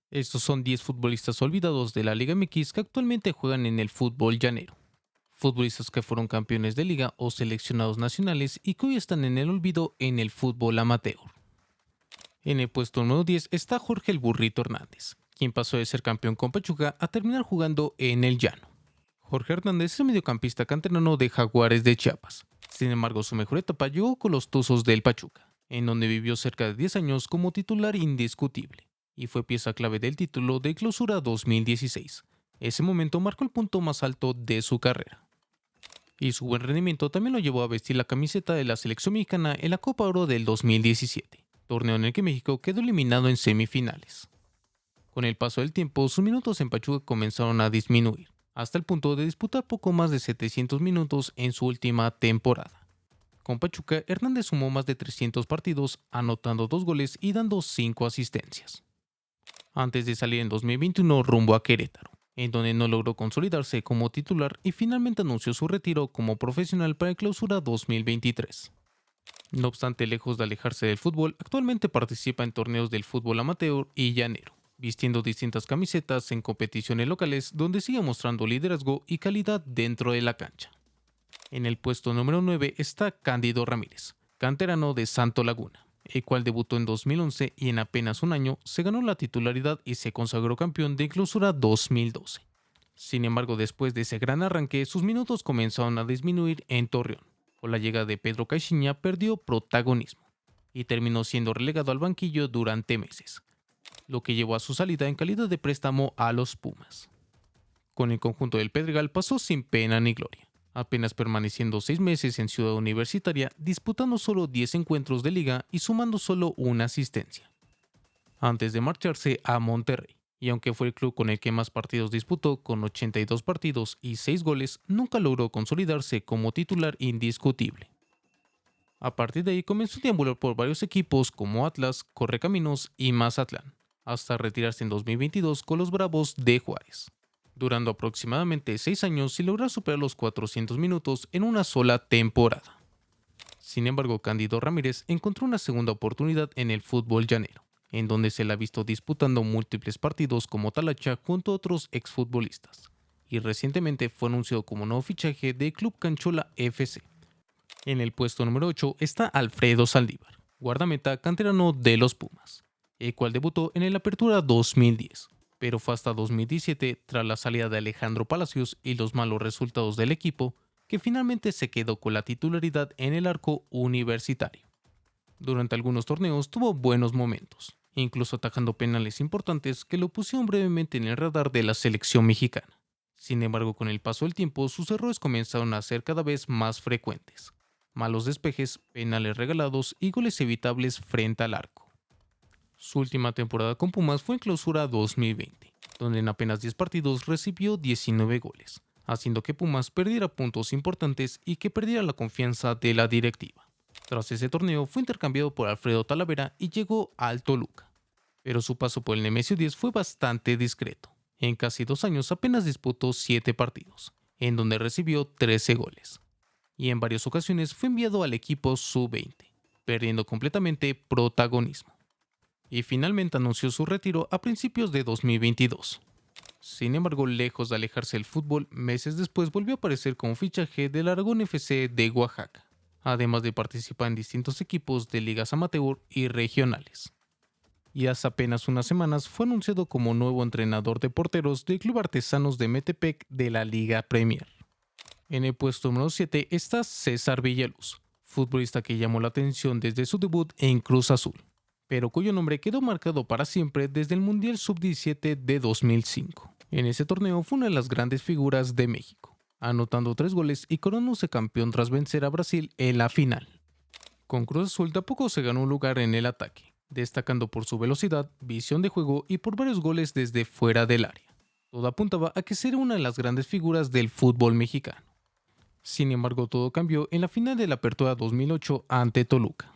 Estos son 10 futbolistas olvidados de la Liga MX que actualmente juegan en el fútbol llanero. Futbolistas que fueron campeones de liga o seleccionados nacionales y que hoy están en el olvido en el fútbol amateur. En el puesto número 10 está Jorge el Burrito Hernández, quien pasó de ser campeón con Pachuca a terminar jugando en el llano. Jorge Hernández es el mediocampista canterano de Jaguares de Chiapas. Sin embargo, su mejor etapa llegó con los Tuzos del Pachuca, en donde vivió cerca de 10 años como titular indiscutible, y fue pieza clave del título de Clausura 2016. Ese momento marcó el punto más alto de su carrera. Y su buen rendimiento también lo llevó a vestir la camiseta de la selección mexicana en la Copa Oro del 2017, torneo en el que México quedó eliminado en semifinales. Con el paso del tiempo, sus minutos en Pachuca comenzaron a disminuir, hasta el punto de disputar poco más de 700 minutos en su última temporada. Con Pachuca, Hernández sumó más de 300 partidos, anotando 2 goles y dando 5 asistencias. Antes de salir en 2021 rumbo a Querétaro, en donde no logró consolidarse como titular y finalmente anunció su retiro como profesional para el Clausura 2023. No obstante, lejos de alejarse del fútbol, actualmente participa en torneos del fútbol amateur y llanero, vistiendo distintas camisetas en competiciones locales donde sigue mostrando liderazgo y calidad dentro de la cancha. En el puesto número 9 está Cándido Ramírez, canterano de Santo Laguna, el cual debutó en 2011 y en apenas un año se ganó la titularidad y se consagró campeón de Clausura 2012. Sin embargo, después de ese gran arranque, sus minutos comenzaron a disminuir en Torreón. Con la llegada de Pedro Caixinha perdió protagonismo y terminó siendo relegado al banquillo durante meses, lo que llevó a su salida en calidad de préstamo a los Pumas. Con el conjunto del Pedregal pasó sin pena ni gloria, apenas permaneciendo 6 meses en Ciudad Universitaria, disputando solo 10 encuentros de liga y sumando solo una asistencia, antes de marcharse a Monterrey. Y aunque fue el club con el que más partidos disputó, con 82 partidos y 6 goles, nunca logró consolidarse como titular indiscutible. A partir de ahí comenzó a deambular por varios equipos como Atlas, Correcaminos y Mazatlán, hasta retirarse en 2022 con los Bravos de Juárez, durando aproximadamente 6 años y lograr superar los 400 minutos en una sola temporada. Sin embargo, Cándido Ramírez encontró una segunda oportunidad en el fútbol llanero, en donde se le ha visto disputando múltiples partidos como talacha junto a otros exfutbolistas, y recientemente fue anunciado como nuevo fichaje de Club Canchola FC. En el puesto número 8 está Alfredo Saldívar, guardameta canterano de los Pumas, el cual debutó en el Apertura 2010, pero fue hasta 2017, tras la salida de Alejandro Palacios y los malos resultados del equipo, que finalmente se quedó con la titularidad en el arco universitario. Durante algunos torneos tuvo buenos momentos, incluso atajando penales importantes que lo pusieron brevemente en el radar de la selección mexicana. Sin embargo, con el paso del tiempo, sus errores comenzaron a ser cada vez más frecuentes. Malos despejes, penales regalados y goles evitables frente al arco. Su última temporada con Pumas fue en Clausura 2020, donde en apenas 10 partidos recibió 19 goles, haciendo que Pumas perdiera puntos importantes y que perdiera la confianza de la directiva. Tras ese torneo fue intercambiado por Alfredo Talavera y llegó al Toluca, pero su paso por el Nemesio 10 fue bastante discreto. En casi 2 años apenas disputó 7 partidos, en donde recibió 13 goles, y en varias ocasiones fue enviado al equipo sub-20, perdiendo completamente protagonismo. Y finalmente anunció su retiro a principios de 2022. Sin embargo, lejos de alejarse del fútbol, meses después volvió a aparecer como fichaje del Aragón FC de Oaxaca, además de participar en distintos equipos de ligas amateur y regionales. Y hace apenas unas semanas fue anunciado como nuevo entrenador de porteros del Club Artesanos de Metepec de la Liga Premier. En el puesto número 7 está César Villaluz, futbolista que llamó la atención desde su debut en Cruz Azul, pero cuyo nombre quedó marcado para siempre desde el Mundial Sub-17 de 2005. En ese torneo fue una de las grandes figuras de México, anotando 3 goles y coronándose campeón tras vencer a Brasil en la final. Con Cruz Azul tampoco se ganó un lugar en el ataque, destacando por su velocidad, visión de juego y por varios goles desde fuera del área. Todo apuntaba a que sería una de las grandes figuras del fútbol mexicano. Sin embargo, todo cambió en la final de la Apertura 2008 ante Toluca.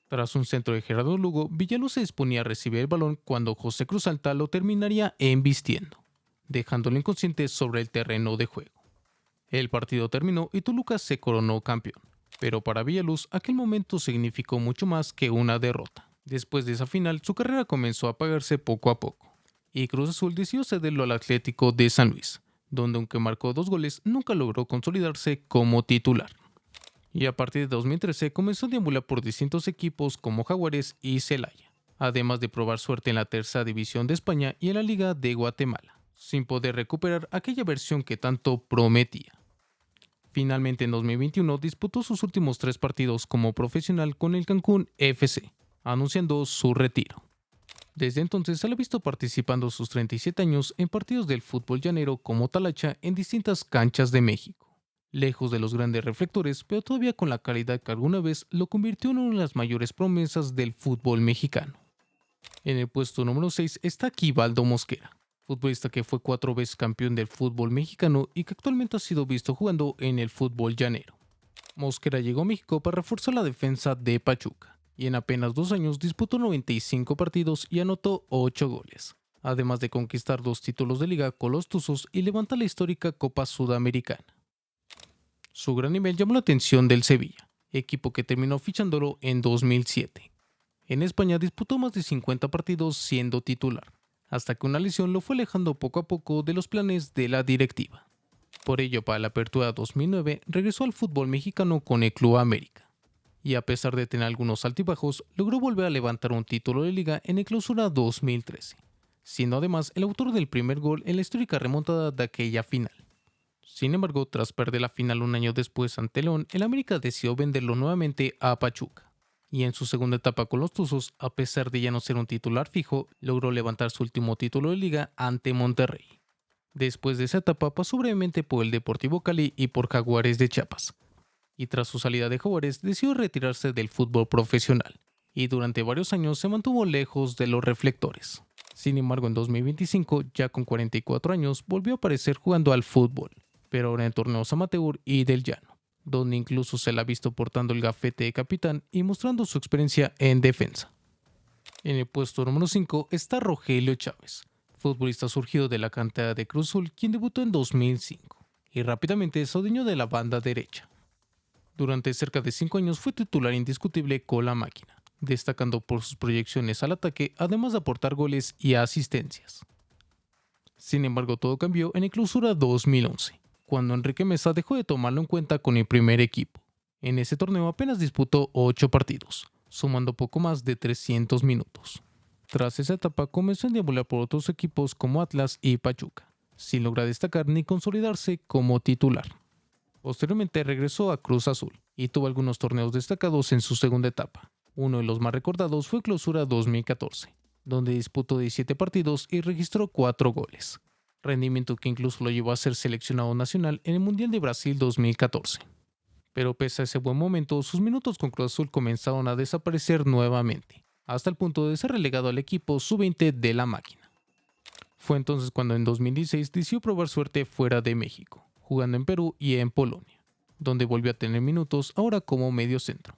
Tras un centro de Gerardo Lugo, Villaluz se disponía a recibir el balón cuando José Cruz Alta lo terminaría embistiendo, dejándolo inconsciente sobre el terreno de juego. El partido terminó y Toluca se coronó campeón, pero para Villaluz aquel momento significó mucho más que una derrota. Después de esa final, su carrera comenzó a apagarse poco a poco, y Cruz Azul decidió cederlo al Atlético de San Luis, donde aunque marcó 2 goles, nunca logró consolidarse como titular. Y a partir de 2013 comenzó a deambular por distintos equipos como Jaguares y Celaya, además de probar suerte en la tercera división de España y en la Liga de Guatemala, sin poder recuperar aquella versión que tanto prometía. Finalmente en 2021 disputó sus últimos 3 partidos como profesional con el Cancún FC, anunciando su retiro. Desde entonces se le ha visto participando a sus 37 años en partidos del fútbol llanero como Talacha en distintas canchas de México. Lejos de los grandes reflectores, pero todavía con la calidad que alguna vez lo convirtió en una de las mayores promesas del fútbol mexicano. En el puesto número 6 está Quivaldo Mosquera, futbolista que fue 4 veces campeón del fútbol mexicano y que actualmente ha sido visto jugando en el fútbol llanero. Mosquera llegó a México para reforzar la defensa de Pachuca, y en apenas 2 años disputó 95 partidos y anotó 8 goles, además de conquistar 2 títulos de liga con los Tuzos y levantar la histórica Copa Sudamericana. Su gran nivel llamó la atención del Sevilla, equipo que terminó fichándolo en 2007. En España disputó más de 50 partidos siendo titular, hasta que una lesión lo fue alejando poco a poco de los planes de la directiva. Por ello, para la apertura 2009 regresó al fútbol mexicano con el Club América, y a pesar de tener algunos altibajos, logró volver a levantar un título de liga en el Clausura 2013, siendo además el autor del primer gol en la histórica remontada de aquella final. Sin embargo, tras perder la final un año después ante León, el América decidió venderlo nuevamente a Pachuca. Y en su segunda etapa con los Tuzos, a pesar de ya no ser un titular fijo, logró levantar su último título de liga ante Monterrey. Después de esa etapa pasó brevemente por el Deportivo Cali y por Jaguares de Chiapas. Y tras su salida de Jaguares decidió retirarse del fútbol profesional, y durante varios años se mantuvo lejos de los reflectores. Sin embargo, en 2025, ya con 44 años, volvió a aparecer jugando al fútbol, pero ahora en torneos amateur y del llano, donde incluso se la ha visto portando el gafete de capitán y mostrando su experiencia en defensa. En el puesto número 5 está Rogelio Chávez, futbolista surgido de la cantera de Cruz Azul, quien debutó en 2005 y rápidamente se adueñó de la banda derecha. Durante cerca de 5 años fue titular indiscutible con la máquina, destacando por sus proyecciones al ataque, además de aportar goles y asistencias. Sin embargo, todo cambió en el Clausura 2011, cuando Enrique Mesa dejó de tomarlo en cuenta con el primer equipo. En ese torneo apenas disputó 8 partidos, sumando poco más de 300 minutos. Tras esa etapa comenzó a deambular por otros equipos como Atlas y Pachuca, sin lograr destacar ni consolidarse como titular. Posteriormente regresó a Cruz Azul y tuvo algunos torneos destacados en su segunda etapa. Uno de los más recordados fue Clausura 2014, donde disputó 17 partidos y registró 4 goles, rendimiento que incluso lo llevó a ser seleccionado nacional en el Mundial de Brasil 2014. Pero pese a ese buen momento, sus minutos con Cruz Azul comenzaron a desaparecer nuevamente, hasta el punto de ser relegado al equipo sub-20 de la máquina. Fue entonces cuando en 2016 decidió probar suerte fuera de México, jugando en Perú y en Polonia, donde volvió a tener minutos ahora como mediocentro.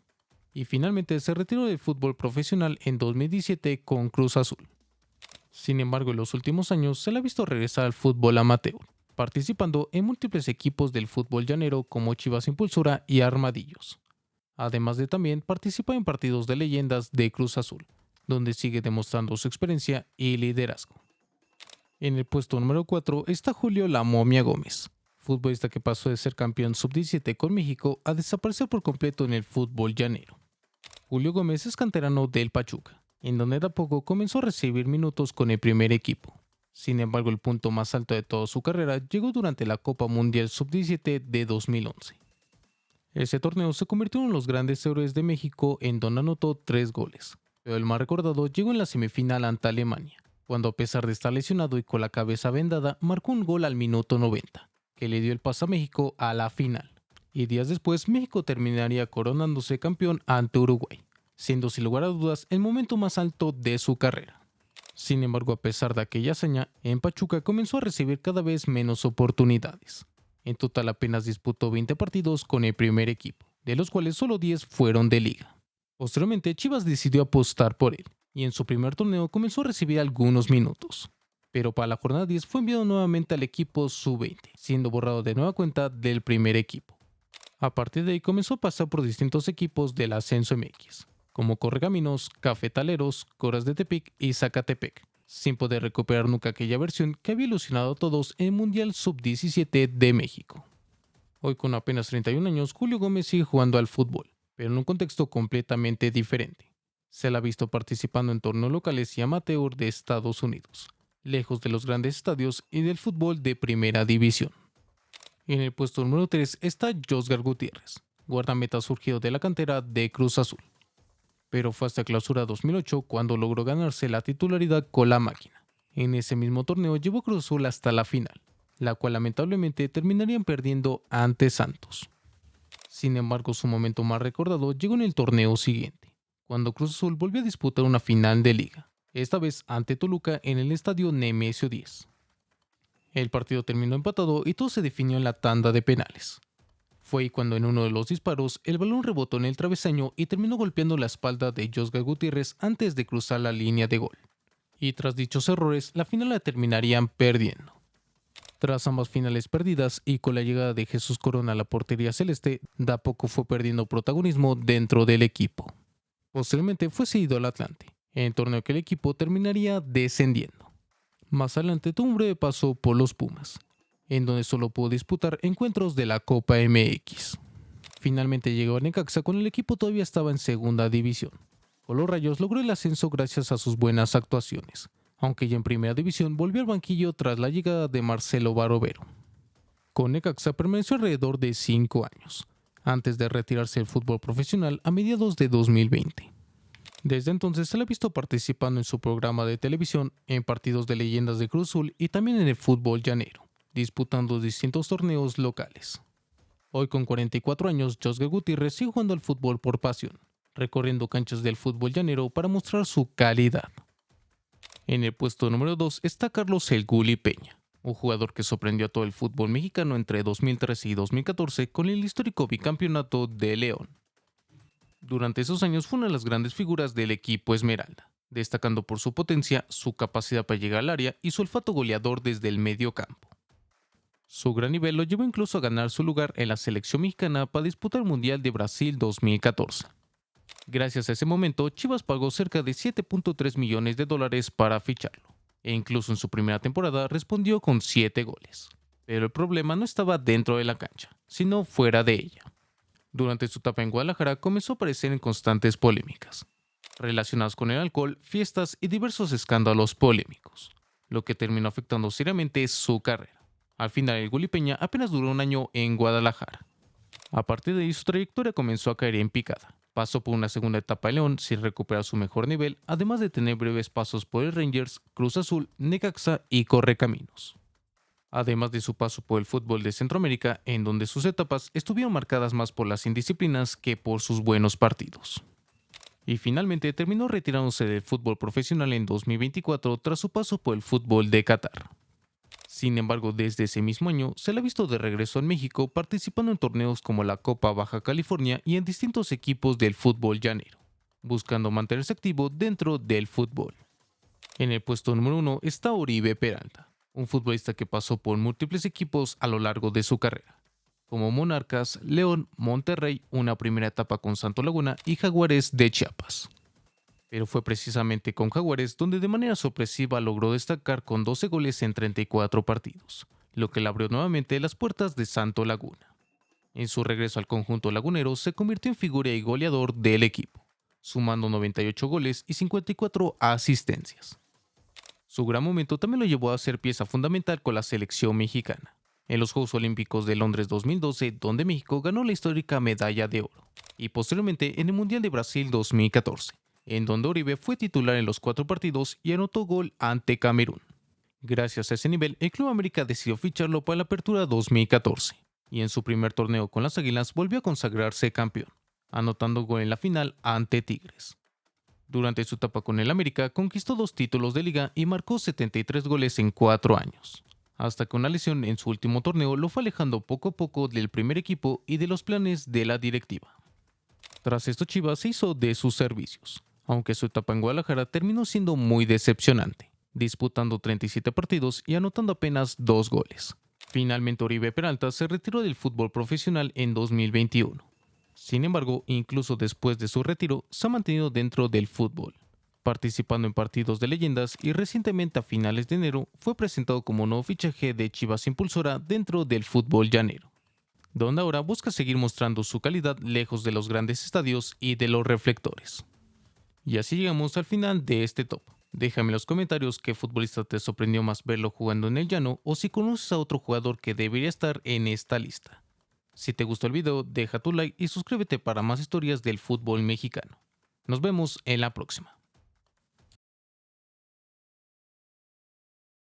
Y finalmente se retiró del fútbol profesional en 2017 con Cruz Azul. Sin embargo, en los últimos años se le ha visto regresar al fútbol amateur, participando en múltiples equipos del fútbol llanero como Chivas Impulsora y Armadillos. Además de también participar en partidos de leyendas de Cruz Azul, donde sigue demostrando su experiencia y liderazgo. En el puesto número 4 está Julio La Momia Gómez, futbolista que pasó de ser campeón sub-17 con México a desaparecer por completo en el fútbol llanero. Julio Gómez es canterano del Pachuca, en donde de a poco comenzó a recibir minutos con el primer equipo. Sin embargo, el punto más alto de toda su carrera llegó durante la Copa Mundial Sub-17 de 2011. Ese torneo se convirtió en uno de los grandes héroes de México, en donde anotó 3 goles, pero el más recordado llegó en la semifinal ante Alemania, cuando a pesar de estar lesionado y con la cabeza vendada, marcó un gol al minuto 90, que le dio el pase a México a la final. Y días después, México terminaría coronándose campeón ante Uruguay, siendo sin lugar a dudas el momento más alto de su carrera. Sin embargo, a pesar de aquella hazaña, en Pachuca comenzó a recibir cada vez menos oportunidades. En total apenas disputó 20 partidos con el primer equipo, de los cuales solo 10 fueron de liga. Posteriormente, Chivas decidió apostar por él, y en su primer torneo comenzó a recibir algunos minutos. Pero para la jornada 10 fue enviado nuevamente al equipo sub-20, siendo borrado de nueva cuenta del primer equipo. A partir de ahí comenzó a pasar por distintos equipos del Ascenso MX, como Correcaminos, Cafetaleros, Coras de Tepic y Zacatepec, sin poder recuperar nunca aquella versión que había ilusionado a todos en el Mundial Sub-17 de México. Hoy, con apenas 31 años, Julio Gómez sigue jugando al fútbol, pero en un contexto completamente diferente. Se la ha visto participando en torneos locales y amateur de Estados Unidos, lejos de los grandes estadios y del fútbol de primera división. En el puesto número 3 está Josgar Gutiérrez, guardameta surgido de la cantera de Cruz Azul. Pero fue hasta Clausura 2008 cuando logró ganarse la titularidad con la máquina. En ese mismo torneo llevó Cruz Azul hasta la final, la cual lamentablemente terminarían perdiendo ante Santos. Sin embargo, su momento más recordado llegó en el torneo siguiente, cuando Cruz Azul volvió a disputar una final de liga, esta vez ante Toluca en el estadio Nemesio 10. El partido terminó empatado y todo se definió en la tanda de penales. Fue ahí cuando en uno de los disparos el balón rebotó en el travesaño y terminó golpeando la espalda de Josgar Gutiérrez antes de cruzar la línea de gol. Y tras dichos errores, la final la terminarían perdiendo. Tras ambas finales perdidas y con la llegada de Jesús Corona a la portería celeste, de a poco fue perdiendo protagonismo dentro del equipo. Posteriormente fue cedido al Atlante, en el torneo que el equipo terminaría descendiendo. Más adelante tuvo un breve paso por los Pumas, en donde solo pudo disputar encuentros de la Copa MX. Finalmente llegó a Necaxa cuando el equipo todavía estaba en segunda división. Con los Rayos logró el ascenso gracias a sus buenas actuaciones, aunque ya en primera división volvió al banquillo tras la llegada de Marcelo Barovero. Con Necaxa permaneció alrededor de 5 años, antes de retirarse del fútbol profesional a mediados de 2020. Desde entonces se le ha visto participando en su programa de televisión, en partidos de leyendas de Cruz Azul y también en el fútbol llanero, disputando distintos torneos locales. Hoy, con 44 años, Josgar Gutiérrez sigue jugando al fútbol por pasión, recorriendo canchas del fútbol llanero para mostrar su calidad. En el puesto número 2 está Carlos El Guli Peña, un jugador que sorprendió a todo el fútbol mexicano entre 2013 y 2014 con el histórico bicampeonato de León. Durante esos años fue una de las grandes figuras del equipo Esmeralda, destacando por su potencia, su capacidad para llegar al área y su olfato goleador desde el medio campo. Su gran nivel lo llevó incluso a ganar su lugar en la selección mexicana para disputar el Mundial de Brasil 2014. Gracias a ese momento, Chivas pagó cerca de $7.3 millones para ficharlo, e incluso en su primera temporada respondió con 7 goles. Pero el problema no estaba dentro de la cancha, sino fuera de ella. Durante su etapa en Guadalajara comenzó a aparecer en constantes polémicas, relacionadas con el alcohol, fiestas y diversos escándalos polémicos, lo que terminó afectando seriamente su carrera. Al final, el Guli Peña apenas duró un año en Guadalajara. A partir de ahí, su trayectoria comenzó a caer en picada. Pasó por una segunda etapa en León sin recuperar su mejor nivel, además de tener breves pasos por el Rangers, Cruz Azul, Necaxa y Correcaminos. Además de su paso por el fútbol de Centroamérica, en donde sus etapas estuvieron marcadas más por las indisciplinas que por sus buenos partidos. Y finalmente terminó retirándose del fútbol profesional en 2024 tras su paso por el fútbol de Qatar. Sin embargo, desde ese mismo año se le ha visto de regreso en México participando en torneos como la Copa Baja California y en distintos equipos del fútbol llanero, buscando mantenerse activo dentro del fútbol. En el puesto número 1 está Oribe Peralta, un futbolista que pasó por múltiples equipos a lo largo de su carrera, como Monarcas, León, Monterrey, una primera etapa con Santo Laguna y Jaguares de Chiapas. Pero fue precisamente con Jaguares donde de manera sorpresiva logró destacar con 12 goles en 34 partidos, lo que le abrió nuevamente las puertas de Santo Laguna. En su regreso al conjunto lagunero se convirtió en figura y goleador del equipo, sumando 98 goles y 54 asistencias. Su gran momento también lo llevó a ser pieza fundamental con la selección mexicana, en los Juegos Olímpicos de Londres 2012, donde México ganó la histórica medalla de oro, y posteriormente en el Mundial de Brasil 2014, en donde Oribe fue titular en los 4 partidos y anotó gol ante Camerún. Gracias a ese nivel, el Club América decidió ficharlo para la Apertura 2014, y en su primer torneo con las Águilas volvió a consagrarse campeón, anotando gol en la final ante Tigres. Durante su etapa con el América conquistó 2 títulos de liga y marcó 73 goles en 4 años, hasta que una lesión en su último torneo lo fue alejando poco a poco del primer equipo y de los planes de la directiva. Tras esto, Chivas se hizo de sus servicios, aunque su etapa en Guadalajara terminó siendo muy decepcionante, disputando 37 partidos y anotando apenas 2 goles. Finalmente, Oribe Peralta se retiró del fútbol profesional en 2021. Sin embargo, incluso después de su retiro, se ha mantenido dentro del fútbol, participando en partidos de leyendas y recientemente a finales de enero fue presentado como nuevo fichaje de Chivas Impulsora dentro del fútbol llanero, donde ahora busca seguir mostrando su calidad lejos de los grandes estadios y de los reflectores. Y así llegamos al final de este top. Déjame en los comentarios qué futbolista te sorprendió más verlo jugando en el llano o si conoces a otro jugador que debería estar en esta lista. Si te gustó el video, deja tu like y suscríbete para más historias del fútbol mexicano. Nos vemos en la próxima.